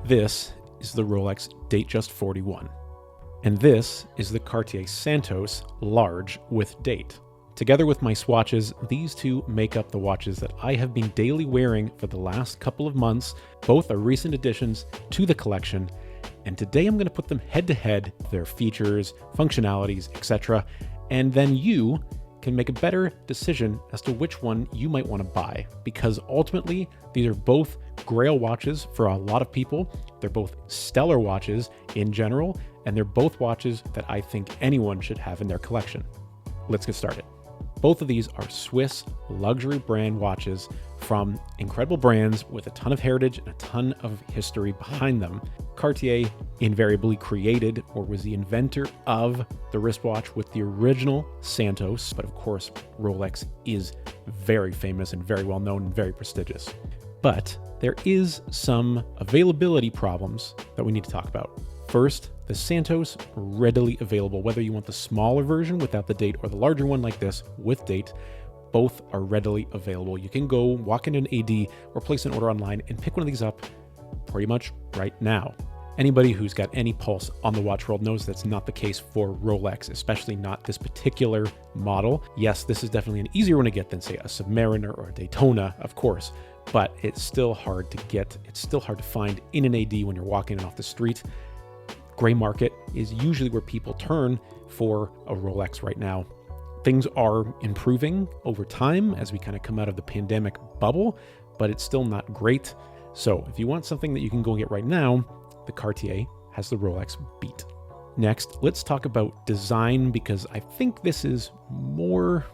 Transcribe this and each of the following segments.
This is the Rolex Datejust 41. And this is the Cartier Santos large with date. Together with my swatches, these two make up the watches that I have been daily wearing for the last couple of months. Both are recent additions to the collection, and today I'm going to put them head to head, their features, functionalities, etc. And then you can make a better decision as to which one you might want to buy, because ultimately these are both grail watches for a lot of people. They're both stellar watches in general, and they're both watches that I think anyone should have in their collection. Let's get started. Both of these are Swiss luxury brand watches from incredible brands with a ton of heritage and a ton of history behind them. Cartier invariably created or was the inventor of the wristwatch with the original Santos, but of course Rolex is very famous and very well known and very prestigious. But there is some availability problems that we need to talk about. First, the Santos readily available, whether you want the smaller version without the date or the larger one like this with date, both are readily available. You can go walk into an AD or place an order online and pick one of these up pretty much right now. Anybody who's got any pulse on the watch world knows that's not the case for Rolex, especially not this particular model. Yes, this is definitely an easier one to get than, say, a Submariner or a Daytona, of course, but it's still hard to get. It's still hard to find in an AD when you're walking off the street. Gray market is usually where people turn for a Rolex right now. Things are improving over time as we kind of come out of the pandemic bubble, but it's still not great. So if you want something that you can go get right now, the Cartier has the Rolex beat. Next, let's talk about design, because I think this is more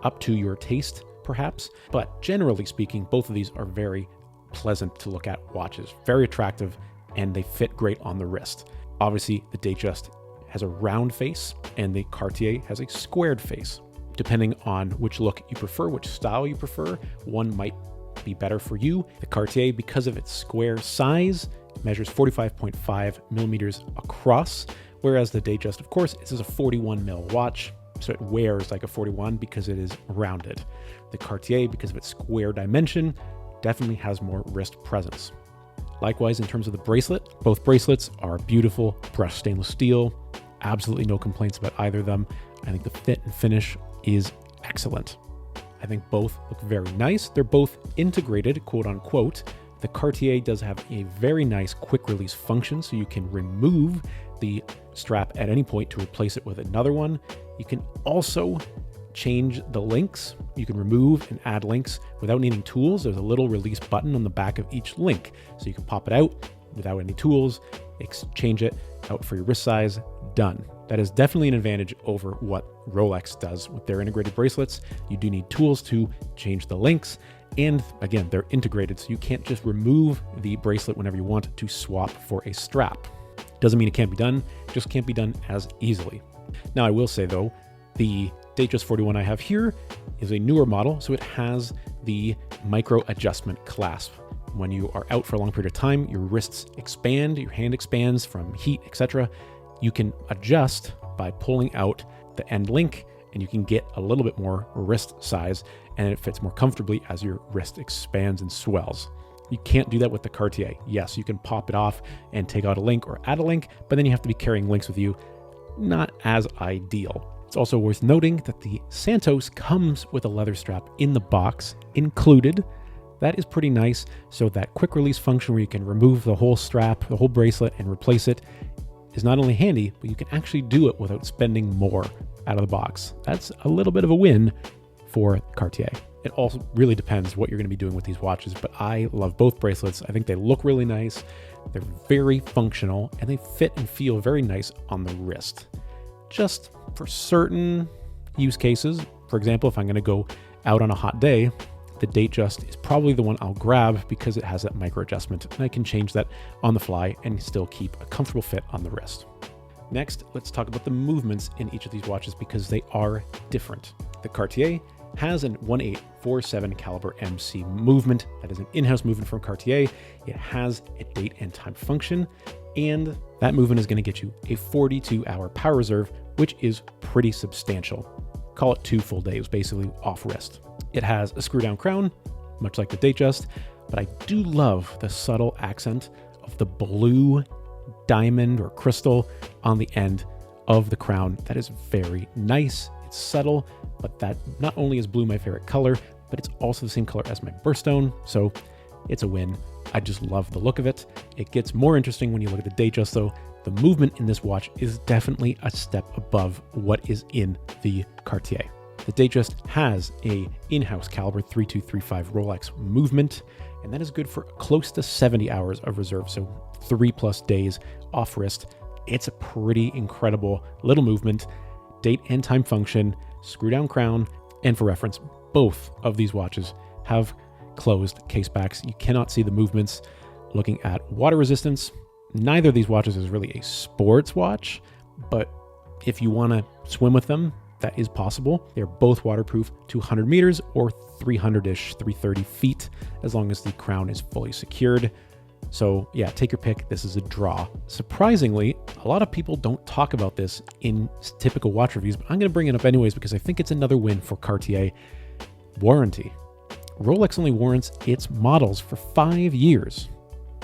up to your taste, perhaps. But generally speaking, both of these are very pleasant to look at watches, very attractive, and they fit great on the wrist. Obviously, the Datejust has a round face and the Cartier has a squared face. Depending on which look you prefer, which style you prefer, one might be better for you. The Cartier, because of its square size, measures 45.5 millimeters across, whereas the Datejust, of course, this is a 41 mil watch, so it wears like a 41 because it is rounded. The Cartier, because of its square dimension, definitely has more wrist presence. Likewise, in terms of the bracelet, both bracelets are beautiful, brushed stainless steel. Absolutely no complaints about either of them. I think the fit and finish is excellent. I think both look very nice. They're both integrated, quote unquote. The Cartier does have a very nice quick release function, so you can remove the strap at any point to replace it with another one. You can also change the links. You can remove and add links without needing tools. There's a little release button on the back of each link. So you can pop it out without any tools, exchange it out for your wrist size, done. That is definitely an advantage over what Rolex does with their integrated bracelets. You do need tools to change the links. And again, they're integrated, so you can't just remove the bracelet whenever you want to swap for a strap. Doesn't mean it can't be done, it just can't be done as easily. Now, I will say though, the Datejust 41 I have here is a newer model, so it has the micro adjustment clasp. When you are out for a long period of time, your wrists expand, your hand expands from heat, etc. You can adjust by pulling out the end link, and you can get a little bit more wrist size, and it fits more comfortably as your wrist expands and swells. You can't do that with the Cartier. Yes, you can pop it off and take out a link or add a link, but then you have to be carrying links with you. Not as ideal. It's also worth noting that the Santos comes with a leather strap in the box included. That is pretty nice. So that quick release function where you can remove the whole strap, the whole bracelet, and replace it is not only handy, but you can actually do it without spending more out of the box. That's a little bit of a win for Cartier. It also really depends what you're going to be doing with these watches, but I love both bracelets. I think they look really nice. They're very functional and they fit and feel very nice on the wrist. Just for certain use cases, for example, if I'm going to go out on a hot day, the Datejust is probably the one I'll grab because it has that micro adjustment and I can change that on the fly and still keep a comfortable fit on the wrist. Next, let's talk about the movements in each of these watches because they are different. The Cartier has an 1847 caliber MC movement. That is an in-house movement from Cartier. It has a date and time function, and that movement is going to get you a 42-hour power reserve, which is pretty substantial. Call it 2 full days, basically off wrist. It has a screw-down crown, much like the Datejust, but I do love the subtle accent of the blue diamond or crystal on the end of the crown. That is very nice. It's subtle, but that not only is blue my favorite color, but it's also the same color as my birthstone, so it's a win. I just love the look of it. It gets more interesting when you look at the Datejust though. The movement in this watch is definitely a step above what is in the Cartier. The Datejust has a in-house caliber 3235 Rolex movement, and that is good for close to 70 hours of reserve, so 3+ days off wrist. It's a pretty incredible little movement, date and time function, screw down crown, and for reference, both of these watches have closed case backs. You cannot see the movements. Looking at water resistance, neither of these watches is really a sports watch, but if you want to swim with them, that is possible. They're both waterproof to 100 meters or 300-ish, 330 feet, as long as the crown is fully secured. So yeah, take your pick. This is a draw. Surprisingly, a lot of people don't talk about this in typical watch reviews, but I'm going to bring it up anyways because I think it's another win for Cartier. Warranty. Rolex only warrants its models for 5 years,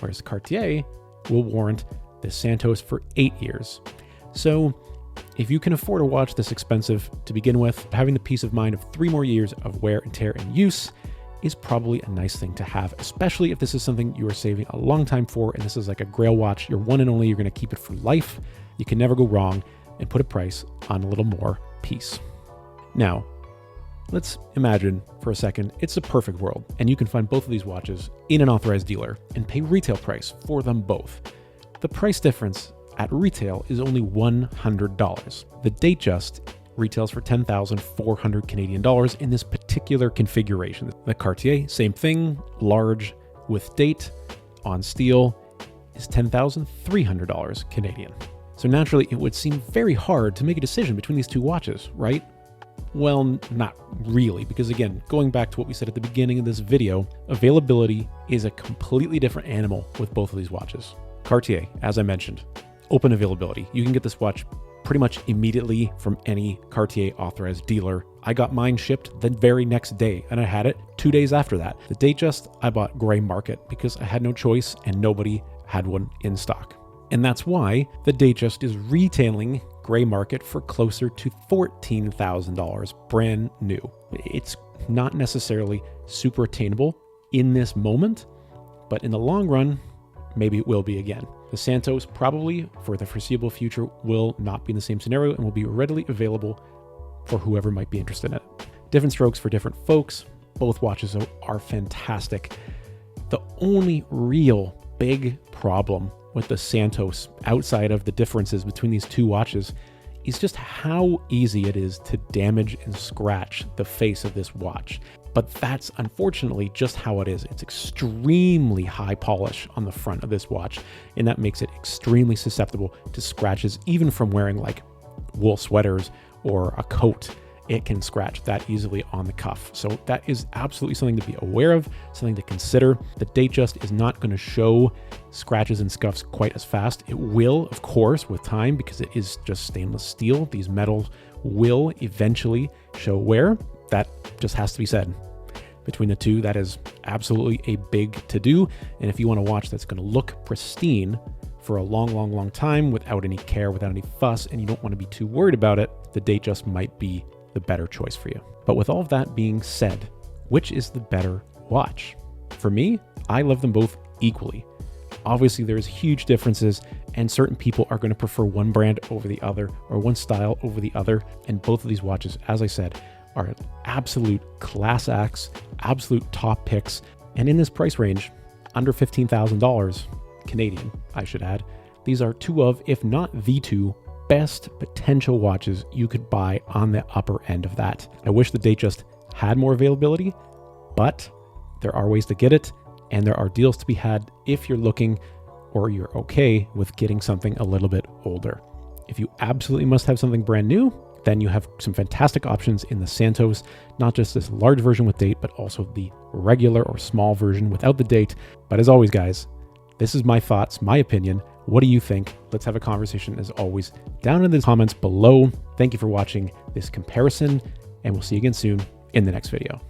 whereas Cartier will warrant the Santos for 8 years. So if you can afford a watch this expensive to begin with, having the peace of mind of 3 more years of wear and tear and use is probably a nice thing to have, especially if this is something you are saving a long time for and this is like a grail watch, your one and only, you're going to keep it for life. You can never go wrong, and put a price on a little more peace. Now, let's imagine for a second it's a perfect world and you can find both of these watches in an authorized dealer and pay retail price for them both. The price difference at retail is only $100. The Datejust retails for 10,400 Canadian dollars in this particular configuration. The Cartier, same thing, large with date on steel, is $10,300 Canadian. So naturally, it would seem very hard to make a decision between these two watches, right? Well, not really, because again, going back to what we said at the beginning of this video, availability is a completely different animal with both of these watches. Cartier, as I mentioned, open availability. You can get this watch pretty much immediately from any Cartier authorized dealer. I got mine shipped the very next day and I had it 2 days after that. The Datejust I bought gray market because I had no choice and nobody had one in stock. And that's why the Datejust is retailing gray market for closer to $14,000 brand new. It's not necessarily super attainable in this moment, but in the long run, maybe it will be again. The Santos probably for the foreseeable future will not be in the same scenario and will be readily available for whoever might be interested in it. Different strokes for different folks. Both watches are fantastic. The only real big problem with the Santos, outside of the differences between these two watches, is just how easy it is to damage and scratch the face of this watch. But that's unfortunately just how it is. It's extremely high polish on the front of this watch, and that makes it extremely susceptible to scratches, even from wearing like wool sweaters or a coat. It can scratch that easily on the cuff. So that is absolutely something to be aware of, something to consider. The Datejust is not going to show scratches and scuffs quite as fast. It will, of course, with time, because it is just stainless steel. These metals will eventually show wear. That just has to be said. Between the two, that is absolutely a big to-do. And if you want a watch that's going to look pristine for a long time without any care, without any fuss, and you don't want to be too worried about it, the Datejust might be the better choice for you. But with all of that being said, which is the better watch? For me, I love them both equally. Obviously, there's huge differences, and certain people are going to prefer one brand over the other or one style over the other. And both of these watches, as I said, are absolute class acts, absolute top picks. And in this price range, under $15,000 Canadian, I should add, these are two of, if not the two, best potential watches you could buy on the upper end of that. I wish the Datejust had more availability, but there are ways to get it, and there are deals to be had if you're looking or you're okay with getting something a little bit older. If you absolutely must have something brand new, then you have some fantastic options in the Santos, not just this large version with date, but also the regular or small version without the date. But as always, guys, this is my thoughts, my opinion. What do you think? Let's have a conversation, as always, down in the comments below. Thank you for watching this comparison, and we'll see you again soon in the next video.